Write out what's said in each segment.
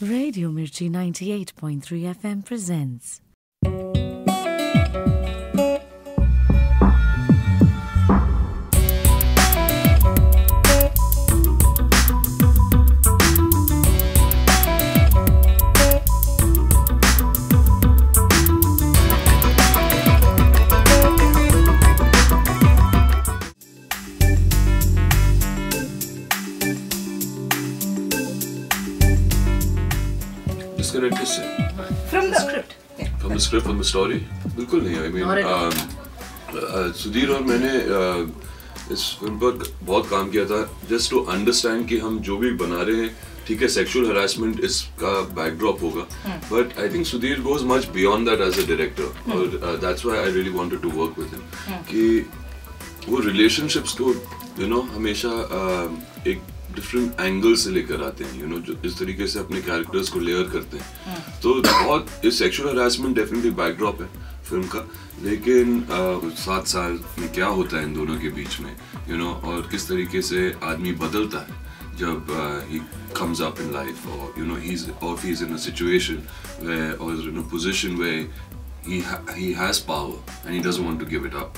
Radio Mirchi 98.3 FM presents. Disconnect किससे? From the script. From the script, from the story? बिल्कुल नहीं. I mean, Sudhir और मैंने इस फिल्म पर बहुत काम किया था just to understand कि हम जो भी बना रहे हैं, ठीक है, sexual harassment इसका backdrop होगा, but I think Sudhir goes much beyond that as a director, और that's why I really wanted to work with him. कि वो relationships को, you know, हमेशा एक डिफरेंट एंगल से लेकर आते हैं, यू नो, जो इस तरीके से अपने कैरेक्टर्स को लेयर करते हैं. तो बहुत इस सेक्सुअल हरासमेंट डेफिनेटली बैकड्रॉप है फिल्म का, लेकिन 7 साल में क्या होता है इन दोनों के बीच में, यू नो, और किस तरीके से आदमी बदलता है जब he comes up in life, or you know, he's in a situation where, or in a position where he has power and he doesn't want to give it up.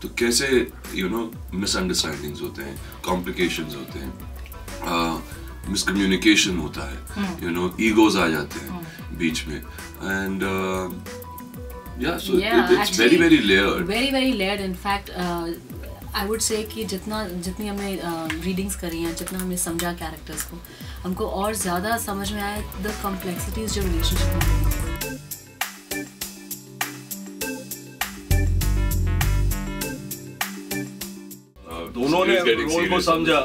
तो कैसे, you know, misunderstandings होते हैं, complications होते हैं, miscommunication होता है, you know, egos आ जाते हैं बीच में, and it's very very layered. In fact, I would say कि जितनी हमने रीडिंग्स करी हैं, जितना हमने समझा कैरेक्टर्स को, हमको और ज़्यादा समझ में आया द कॉम्प्लेक्सिटीज जो रिलेशनशिप में. दोनों ने रोल को समझा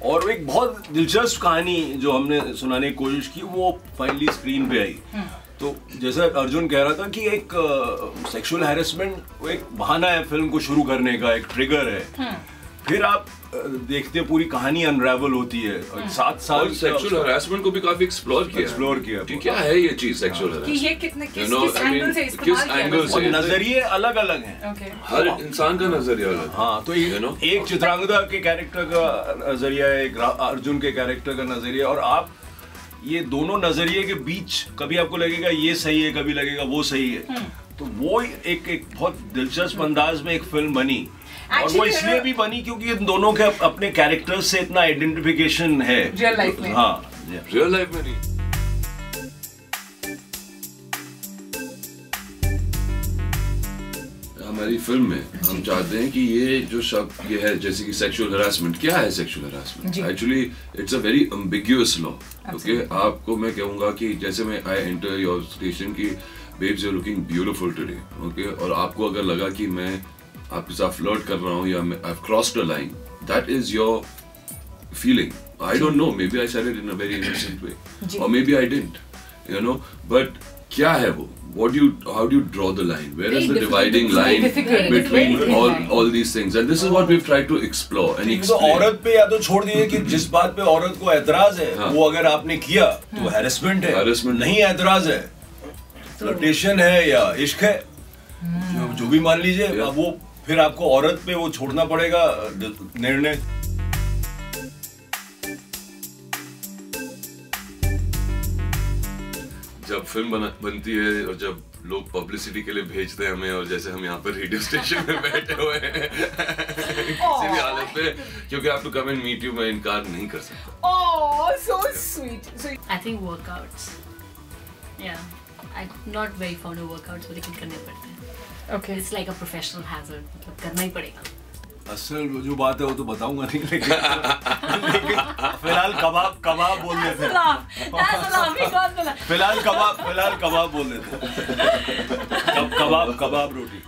और एक बहुत दिलचस्प कहानी जो हमने सुनाने की कोशिश की वो फाइनली स्क्रीन पे आई. तो जैसा अर्जुन कह रहा था कि एक सेक्सुअल हैरेसमेंट एक बहाना है फिल्म को शुरू करने का, एक ट्रिगर है. फिर आप देखते हैं पूरी कहानी अनरेवल होती है. 7 साल सेक्सुअल हरासमेंट को भी काफी एक्सप्लोर किया. क्या है ये चीज सेक्सुअल हरासमेंट, ये किस एंगल से नजरिए अलग अलग हैं. हर इंसान का नजरिया अलग. हाँ, तो एक चित्रांगदा के कैरेक्टर का नजरिया है, एक अर्जुन के कैरेक्टर का नजरिया, और आप ये दोनों नजरिए के बीच कभी आपको लगेगा ये सही है, कभी लगेगा वो सही है. तो वो एक बहुत दिलचस्प अंदाज में एक फिल्म बनी. और वो इसलिए भी बनी क्योंकि इन दोनों के अपने कैरेक्टर्स से इतना आइडेंटिफिकेशन है रियल लाइफ में. हाँ, रियल लाइफ में नहीं. हमारी फिल्म में हम चाहते हैं कि ये जो शब्द ये है, जैसे कि सेक्सुअल हरासमेंट, क्या है sexual harassment? Actually it's a very ambiguous law. Okay, आपको मैं कहूँगा कि जैसे मैं आई एंटर योर स्टेशन की babes you are looking beautiful today, okay, और आपको अगर लगा कि मैं आपके साथ फ्लर्ट कर रहा हूँ या I have crossed a line, that is your feeling. I don't know, maybe I said it in a very innocent way, और maybe I didn't, you know, but क्या है वो? How do you draw the line? Where is the dividing line between all these things? And this is what we've tried to explore and explain. तो औरत पे या तो छोड़ दीजिए कि जिस बात पे औरत को एतराज है, वो अगर आपने किया तो हैरेसमेंट है. हैरेसमेंट नहीं एतराज है, फ्लर्टेशन है या इश्क है, जो भी मान लीजिए, अब वो फिर आपको औरत पे वो छोड़ना पड़ेगा निर्णय. जब फिल्म बनती है और जब लोग पब्लिसिटी के लिए भेजते हैं हमें, और जैसे हम यहाँ पर रेडियो स्टेशन में बैठे हुए हैं किसी भी हालत में, क्योंकि आप to come and meet you, मैं इनकार नहीं कर सकता. Oh, so sweet. I think workouts. Yeah, I'm not very fond of workouts, लेकिन करने पड़ते हैं. Okay. It's like a professional hazard. मतलब करना ही पड़ेगा. असल जो बात है वो तो बताऊंगा नहीं, लेकिन फिलहाल कबाब बोल देते हैं. फिलहाल कबाब बोल देते हैं. कबाब रोटी.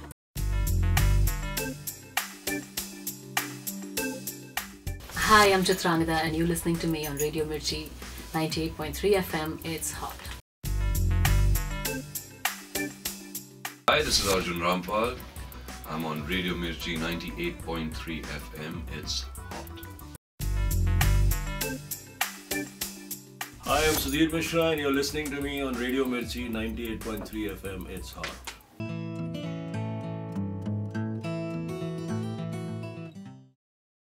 Hi, I'm Chitrangada and you're listening to me on Radio Mirchi 98.3 FM. It's hot. Hi, this is Arjun Rampal. I'm on Radio Mirchi 98.3 FM. It's hot. Hi, I'm Sudhir Mishra and you're listening to me on Radio Mirchi 98.3 FM. It's hot.